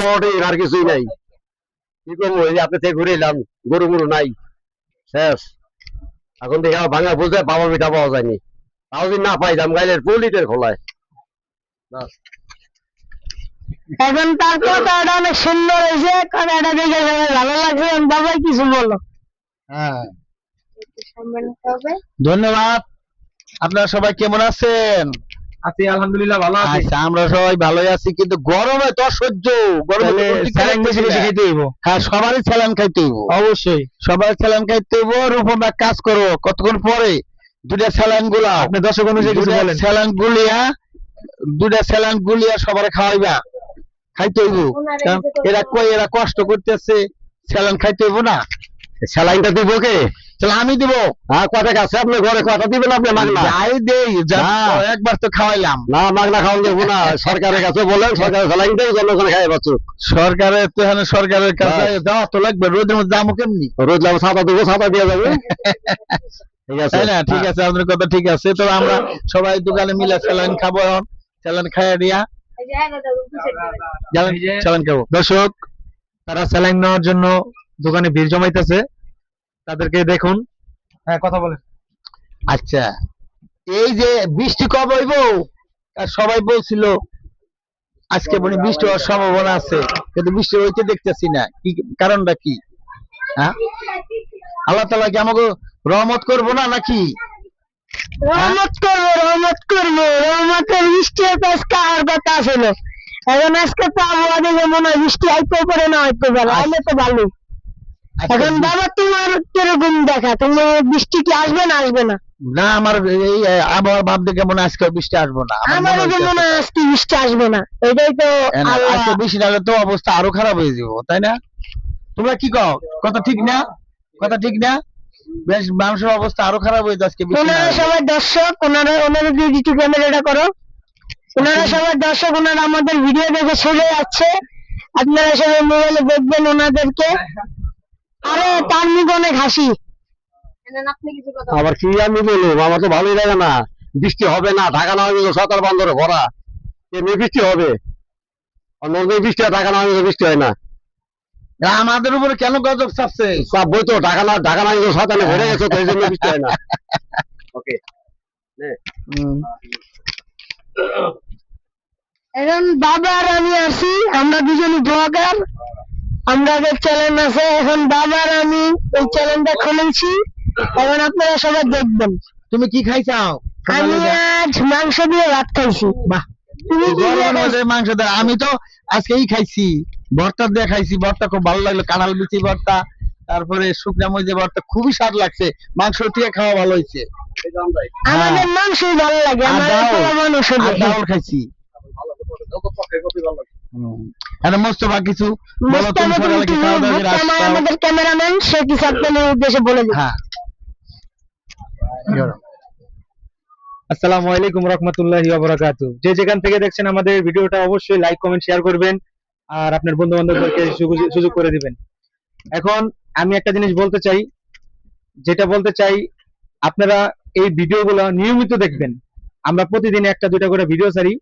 Protein আর কিছুই নাই। কি করবো, এই যে আপনি থেকে ঘুরে এলাম, গরু মরু নাই, শেষ। এখন দেখে আমার ভাঙা বুঝে বাবা মিঠা পাওয়া যায়নি, তাও যদি না পাই দাম গাইলের 2 লিটার খোলায়। এখন তার কথাটা অনেক সুন্দর হয়েছে, কথাটা দেখে সবাই ভালো লাগছে। বাবা কিছু বলো। হ্যাঁ, ধন্যবাদ। আপনারা সবাই কেমন আছেন? আছি আলহামদুলিল্লাহ, ভালো আছি। আচ্ছা, আমরা সবাই ভালোই আছি, কিন্তু গরমে তো সহ্য, গরমে তো কোনো টিকা স্যালাইন বেশি বেশি লাগতেছে না। খেতে হইব। হ্যাঁ, সবারই স্যালাইন খাইতে হইব, অবশ্যই সবাই স্যালাইন খাইতে হইব। রূপম এক কাজ করো, কতক্ষণ পরে দুটা স্যালাইন গুলা, আপনি দর্শক অনুযায়ী কিছু বলেন। দুটা স্যালাইন গুলিয়া সবার খাওয়াইবা, খাইতে হইব। কারণ এরা কষ্ট করতেছে, স্যালাইন খাইতে হইব না। স্যালাইনটা দিব কে? তাহলে আমি দিব। হ্যাঁ, কটা আছে আপনার ঘরে? কটা দিবেন আপনি মাগনা? যাই দেই, না। একবার তো খাওয়াইলাম। না, মাগনা খাওয়ান দেবো না, সরকারের কাছে বলেন, সরকারের স্যালাইন দেয়, জনগণ খাই বাঁচুক। সরকারের তো এখানে সরকারের কাছে দেওয়া তো লাগবে, রোদের মধ্যে দামও কেমনি? রোজ লাগবে, ছাতা দেবো, ছাতা দিয়ে যাবে। ঠিক আছে, তাই না? ঠিক আছে, আপনার কথা ঠিক আছে। তো আমরা সবাই দোকানে মিলে স্যালাইন খাবো, এখন স্যালাইন খাইয়া দিয়া স্যালাইন খাবো। দর্শক, তারা স্যালাইন নেওয়ার জন্য দোকানে ভিড় জমাইতেছে, তাদেরকে দেখুন। হ্যাঁ, কথা বলেন। আচ্ছা, এই যে বৃষ্টি কবে হইব, আর সবাই বলছিল আজকে মনে হয় বৃষ্টি হওয়ার সম্ভাবনা আছে, কিন্তু বৃষ্টি হইতে দেখতেছি না। কি কারণটা কি? হ্যাঁ, আল্লাহ তাআলা কি আমাকে রহমত করবো না নাকি? রহমত করবো, রহমত করবো, রহমতের বৃষ্টি হয়তো আজকে আর কথা ছিল। এখন আজকে তো আবহাওয়া দেখে মনে হয় বৃষ্টি হইতে পারে, না হইতে পারে, আইলে তো ভালো। এখন বাবা তোমার কিরকম দেখা, তুমি বৃষ্টি কি আসবে না আসবে না? না, আমার এই আবহাওয়ার ভাব দেখে মনে হয় আজকে বৃষ্টি আসবো না। আমারও তো মনে হয় আজকে বৃষ্টি আসবে না, এটাই তো আজকে বৃষ্টি না হলে তো অবস্থা আরো খারাপ হয়ে যাবো, তাই না? তোমরা কি কও? কথা ঠিক না? কথা ঠিক না? বেশ, মানুষের অবস্থা আরো খারাপ হয়ে যাচ্ছে আজকে বৃষ্টি না ওনারা হলে। সবাই দর্শক, ওনারা যদি একটু ক্যামেরাটা করো, ওনারা সবাই দর্শক, ওনারা আমাদের ভিডিও দেখে চলে যাচ্ছে, আপনারা সবাই মোবাইলে দেখবেন ওনাদেরকে। আরে তার মুখ অনেক হাসি। আবার কি আমি বলবো, আমার তো ভালোই লাগে না। বৃষ্টি হবে না, ঢাকা না হয়ে সরকার বান্দরে ভরা, এমনি বৃষ্টি হবে। অন্য বৃষ্টি হয়, ঢাকা না হয়ে বৃষ্টি হয় না। আমাদের উপরে কেন গজব চাপছে? সব বই তো ঢাকা না হয়ে সরকারে ভরে গেছে, তো এই জন্য বৃষ্টি হয় না। ওকে, এখন বাবা আর আমি আছি, আমরা দুজনই ব্লগার, আমাদের চ্যানেল আছে। এখন বাবা আর আমি এই চ্যানেলটা খুলেছি, এখন আপনারা সবাই দেখবেন। তুমি কি খাইছাও? আমি আজ মাংস দিয়ে ভাত খাইছি। বাহ, তুমি কি দিয়ে গরমের মধ্যে খাইছো? মাংস দেয়। আমি তো আজকেই খাইছি, ভর্তা দিয়ে খাইছি। ভর্তা খুব ভালো লাগলো, কাঁঠাল বিচি ভর্তা, তারপরে শুকনা মরিচের ভর্তা, খুবই স্বাদ লাগছে। মাংস দিয়ে খাওয়া ভালো হয়েছে। আমাদের মাংসই ভালো লাগে, আর আমাদের পোলা মানুষ ডাউল খাইছি। মোস্তফা কিছু বলো, তুমি সকালে কি খাওয়া দাওয়া করে আসছো? আমাদের ক্যামেরাম্যান, সে কিছু আপনাদের উদ্দেশ্যে বলে দিন। হ্যাঁ, আসসালামু আলাইকুম রহমতুল্লাহি ওয়া বারাকাতুহু। যে যেখান থেকে দেখছেন আমাদের ভিডিওটা, অবশ্যই লাইক কমেন্ট শেয়ার করবেন, আর আপনার বন্ধু বান্ধবদেরকে সুযোগ করে দিবেন। এখন আমি একটা জিনিস বলতে চাই, আপনারা এই ভিডিওগুলো নিয়মিত দেখবেন। আমরা প্রতিদিন একটা দুইটা করে ভিডিও ছাড়ি।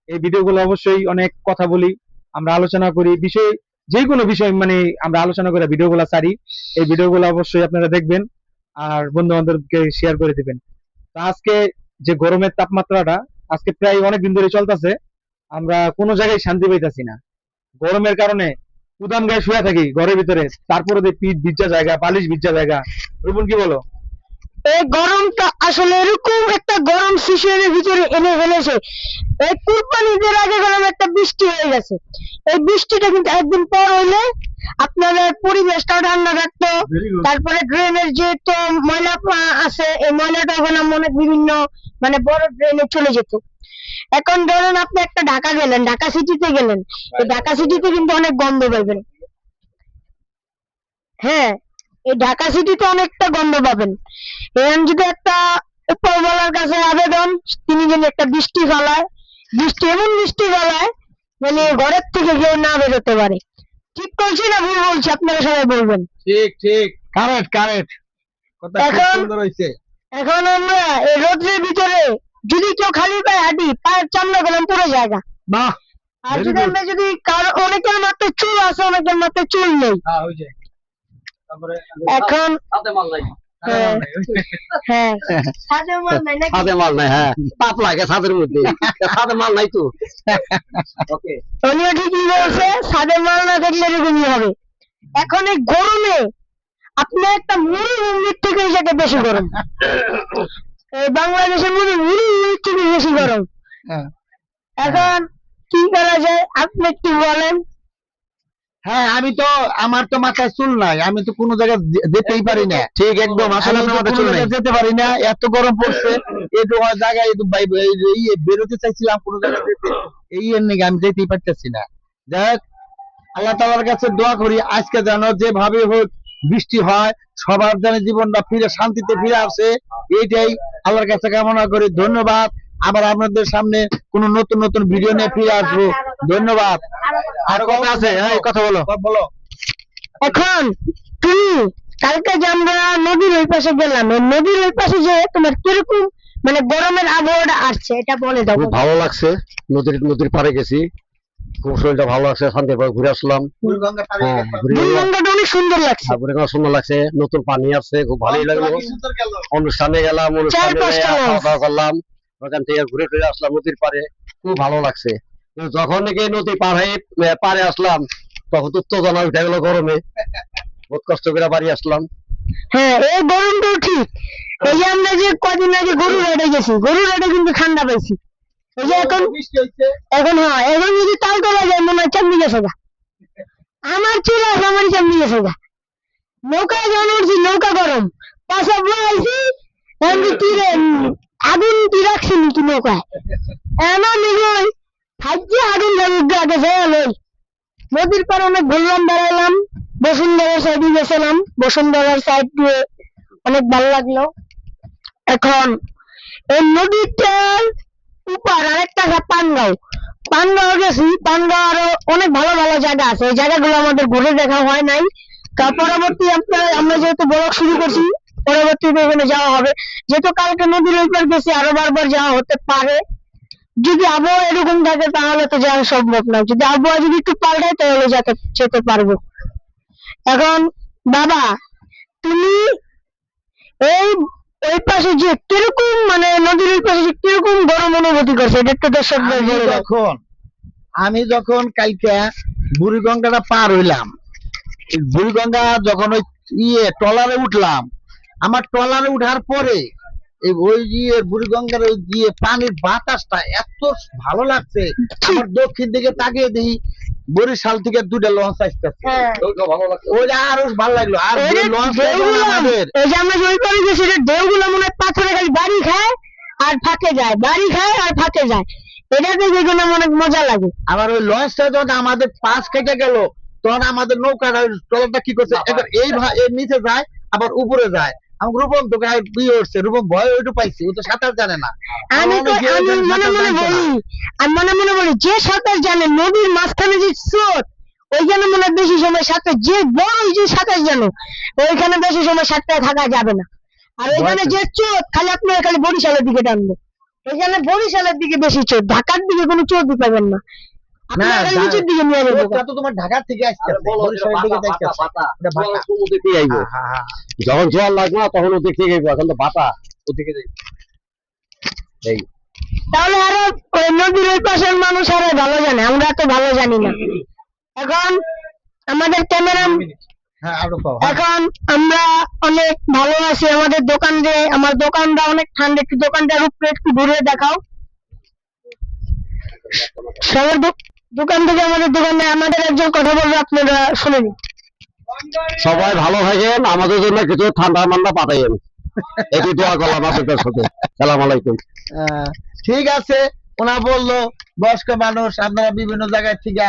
এই ভিডিওগুলো অবশ্যই অনেক কথা বলি, আমরা আলোচনা করি বিষয়, যে কোনো বিষয় মানে আমরা আলোচনা করে ভিডিওগুলো ছাড়ি। এই ভিডিওগুলো অবশ্যই আপনারা দেখবেন আর বন্ধু বান্ধবকে শেয়ার করে দিবেন। তো আজকে যে গরমের তাপমাত্রাটা আজকে প্রায় অনেক দিন ধরে চলতেছে, আমরা কোনো জায়গায় শান্তি পাইতেছি না। গরমের কারণে উদাম গায়ে শুয়ে থাকি ঘরের ভিতরে, তারপরে পিঠ ভিজা জায়গা, বালিশ ভিজা জায়গা। রুবুন কি বলো? এই গরমটা আসলে এরকম একটা গরম সিচুয়েশনের ভিতরে এনে ফেলেছে। এই কুরবানিদের আগে গরম একটা বৃষ্টি হয়ে গেছে, এই বৃষ্টিটা কিন্তু একদিন পর হইলে আপনাদের পরিবেশটা ঠান্ডা থাকতো। তারপরে ড্রেনের যে তো ময়লা আছে, এই ময়লাটা ওখানে অনেক বিভিন্ন মানে বড় ড্রেনে চলে যেত। এখন ধরেন আপনি একটা ঢাকা গেলেন, ঢাকা সিটিতে গেলেন, এই ঢাকা সিটিতে কিন্তু অনেক গন্ধ পাইবেন। হ্যাঁ, এই ঢাকা সিটিতে অনেকটা গন্ধ পাবেন। এখন যদি একটা উপরওয়ালার কাছে আবেদন, তিনি যেন একটা বৃষ্টি ফেলায়, এমন বৃষ্টি ফেলায় মানে ঘরের থেকে কেউ না বেরোতে পারে। ঠিক বলছি না ভুল বলছি, আপনারা সবাই বলবেন। ঠিক ঠিক, কারেক্ট কারেক্ট, কথা খুব এখন সুন্দর হয়েছে। এখন আমরা এই রোদ্রের ভিতরে যদি কেউ খালি পায়ে হাঁটি, পায়ের চামড়া গেলাম পুরো জায়গা। বাহ, আর Very যদি good. আমরা যদি কারো অনেকের মাত্র চুল আছে, অনেকের মাত্র চুল নেই। হ্যাঁ ওই যে তারপরে এখন হাতে মাল নাই, হ্যাঁ হ্যাঁ সাদা মাল নাই নাকি? হাতে মাল নাই, হ্যাঁ পাপ লাগে ছাদের মধ্যে, ছাদে মাল নাই তো। ওকে, উনিও ঠিকই বলছে, সাদা মাল না থাকলে এরকমই হবে। এখন এই গরমে আপনি একটা মরুভূমির থেকে এই জায়গায় বেশি গরম, এই বাংলাদেশের মধ্যে মরুভূমির থেকে বেশি গরম। হ্যাঁ। এখন কি করা যায় আপনি একটু বলেন। হ্যাঁ, আমার তো মাথায় চুল নাই, আমি তো কোনো জায়গায় যেতেই পারি না। ঠিক একদম, আসলে আমি তো আপনার মাথায় কোনো চুল নাই। জায়গায় যেতে পারি না, এত গরম পড়ছে। একটু জায়গায় একটু বেরোতে চাইছিলাম কোনো জায়গায় যেতে, এই এর নাকি আমি যেতেই পারতেছি না। যাক, আল্লাহ তাআলার কাছে দোয়া করি আজকে যেন যেভাবে হোক বৃষ্টি হয়, সবার যেন জীবনটা ফিরে শান্তিতে ফিরে আসে, এইটাই আল্লাহর কাছে কামনা করি। ধন্যবাদ। আবার আপনাদের সামনে কোনো নতুন নতুন ভিডিও নিয়ে ফিরে আসবো। ধন্যবাদ। আরো কথা আছে, হ্যাঁ কথা বলো। বলো। এখন তুমি কালকে যে আমরা নদীর ওই পাশে গেলাম, ওই নদীর ওই পাশে যে তোমার কিরকম মানে গরমের আবহাওয়াটা আসছে এটা বলে দাও। খুব ভালো লাগছে, নদীর পাড়ে গেছি, খুব শরীরটা ভালো লাগছে, শান্তিভাবে ঘুরে আসলাম। বুড়িগঙ্গা পাড়ে হ্যাঁ, গেছো? বুড়িগঙ্গাটা অনেক সুন্দর লাগছে। বুড়িগঙ্গা সুন্দর লাগছে, নতুন পানি আসছে, খুব ভালোই লাগলো। কি সুন্দর গেল। অনুষ্ঠানে গেলাম, অনুষ্ঠানে 4-5টা গিয়ে লঞ্চ। খাওয়া দাওয়া করলাম, ওখান থেকে ঘুরে ফিরে আসলাম নদীর পাড়ে, খুব ভালো লাগছে। কিন্তু যখন নাকি নদী পাড়ে আসলাম, তখন তো উত্তেজনা উঠে গেল গরমে, বহুত কষ্ট করে বাড়ি আসলাম। হ্যাঁ, এই গরমটাও ঠিক। এই যে আমরা যে কদিন আগে গরু রাইডে গেছি, গরু রাইডে কিন্তু ঠান্ডা পাইছি। এই যে এখন বৃষ্টি হচ্ছে। হ্যাঁ, এখন যদি তাল তোলা যায় মনে হয় চামড়ি গেছে গা। আমার চুল আছে, আমার চামড়ি গেছে গা। নৌকায় যখন উঠছি, নৌকা গরম, পাশা বইছি, আমি কি রে আগুন কি রাখছি নাকি নৌকায়, এমন নিগই থাকছে আগুন ধরে আগে যাই। নদীর পাড়ে অনেক ঘুরলাম, বেড়াইলাম, বসুন্ধরার সাইডে গেছিলাম, বসুন্ধরার সাইড দিয়ে অনেক ভালো লাগলো। এখন এই নদীটার উপর আরেকটা আছে পানগাঁও গেছি, পানগাঁও আরো অনেক ভালো ভালো জায়গা আছে, ওই জায়গাগুলো আমাদের ঘুরে দেখা হয় নাই। পরবর্তী আমরা যেহেতু ব্লগ শুরু করছি, পরবর্তীতে এখানে যাওয়া হবে। যেহেতু কালকে নদীর ওই পার গেছি, আরো বারবার যাওয়া হতে পারে। যদি আবহাওয়া এরকম থাকে তাহলে তো যাওয়া সম্ভব না, যদি আবহাওয়া যদি একটু পাল্টায় তাহলে যেতে পারবো। এখন বাবা, তুমি এই ওই পাশে যে কিরকম মানে নদীর ওই পাশে যে কিরকম গরম অনুভূতি করছে এটা একটু দর্শকদের বলে দাও। আমি যখন কালকে বুড়িগঙ্গাটা পার হইলাম, বুড়িগঙ্গা যখন ওই ট্রলারে উঠলাম, আমার ট্রলারে উঠার পরে ওই বুড়িগঙ্গার ওই পানির বাতাসটা এত ভালো লাগছে, আমার দক্ষিণ দিকে তাকিয়ে দেখি বরিশাল থেকে 2টা লঞ্চ আসতেছে। হ্যাঁ। ভালো লাগছে। ওইটা আরো ভালো লাগলো। আর এই যে যে লঞ্চ ঢেউগুলো, আমাদের এই যে আমরা যে ওই পারে গেছি, এটা ঢেউগুলো মনে হয় পাথরে খালি বাড়ি খায় আর ফাঁকে যায়, বাড়ি খায় আর ফাঁকে যায়, এটাতে যেগুলো অনেক মজা লাগে। আবার ওই লঞ্চটা যখন আমাদের পাশ কেটে গেল, তখন আমাদের নৌকাটা ট্রলারটা কি করছে, এবার এর নিচে যায় আবার উপরে যায়। আমার রূপম তো গায়ে বিয়ে হচ্ছে, রূপম ভয় ওইটু পাইছি, ও তো সাঁতার জানে না। আমি মনে মনে বলি যে সাঁতার জানে, নদীর মাঝখানে যে স্রোত, ওইখানে মনে হয় বেশি সময় সাঁতার, যে বড় যে সাঁতার জানো ওইখানে বেশি সময় সাঁতার থাকা যাবে না। আর ওইখানে যে চোট খালি আপনার খালি বরিশালের দিকে টানবো, ওইখানে বরিশালের দিকে বেশি চোট, ঢাকার দিকে কোনো চোটই পাবেন না, আপনার খালি নিচের দিকে নিয়ে যাবো। ওটা তো তোমার ঢাকা থেকে আসছে, বরিশালের দিকে যাইতেছে। এটা ভাটা। হ্যাঁ। যখন জোয়ার লাগবে না তখন ওদিক থেকে এখন তো বাতা ওদিকে যাই। এই তাহলে আরো ওই নদীর ওই পাশের মানুষ আরো ভালো জানে, আমরা তো ভালো জানি না। এখন আমাদের ক্যামেরা, হ্যাঁ আরো পাও। এখন আমরা অনেক ভালো আছি, আমাদের আমার দোকানটা অনেক ঠান্ডা, একটু দোকানটার উপরে একটু ঘুরে দেখাও। সবার দোকান থেকে আমাদের দোকানে আমাদের একজন কথা বলবে, আপনারা শুনে নিন। সবাই ভালো থাকেন, আমাদের জন্য কিছু ঠান্ডা মান্ডা পাঠাইয়েন, এটি দোয়া করলাম আপনাদের সাথে। সালাম আলাইকুম। ঠিক আছে, ওনা বললো বয়স্ক মানুষ, আপনারা বিভিন্ন জায়গায় থেকে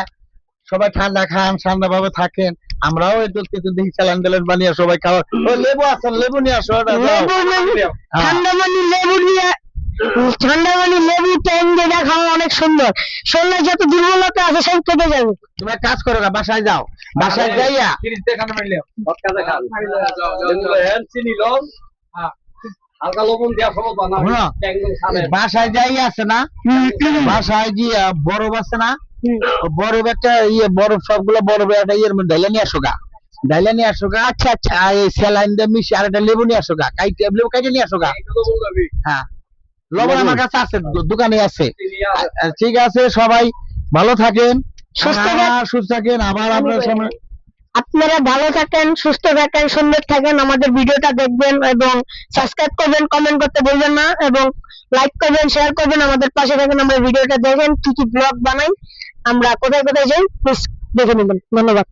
সবাই ঠান্ডা খান, ঠান্ডা ভাবে থাকেন। আমরাও একটু কিছু দেখি স্যালান ট্যালান বানিয়ে সবাই খাওয়া। ওই লেবু আছে, লেবু নিয়ে আসো। ঠান্ডা পানি লেবু ট্যাং দিয়ে খাওয়া অনেক সুন্দর, শরীরে যত দুর্বলতা আছে সব কেটে যাবে। তুমি এক কাজ করো না, বাসায় যাও, বাসায় যাইয়া হালকা লবণ দেওয়া সব বাসায় যাই আছে না, বাসায় গিয়া বরফ আছে না, হুম। বরফ একটা বরফ সবগুলো বরফ একটা ইয়ের মধ্যে ঢাইলা নিয়ে আসো গা। ঢাইলা নিয়ে আসো গা। আচ্ছা আচ্ছা। আর এই স্যালাইন দিয়ে মিশে আর একটা লেবু নিয়ে আসো গা। লেবু কাইটে নিয়ে আসো গা। হ্যাঁ, লবণ আমার কাছে আছে, দোকানে আছে। ঠিক আছে, সবাই ভালো থাকেন, সুস্থ থাকেন। সুস্থ থাকেন। আবার আপনার সামনে আপনারা ভালো থাকেন, সুস্থ থাকেন, সুন্দর থাকেন। আমাদের ভিডিওটা দেখবেন এবং সাবস্ক্রাইব করবেন, কমেন্ট করতে ভুলবেন না এবং লাইক করবেন, শেয়ার করবেন। আমাদের পাশে থাকেন, আমরা ভিডিওটা দেখেন কি কি ব্লগ বানাই, আমরা কোথায় কোথায় যাই প্লিজ দেখে নেবেন। ধন্যবাদ।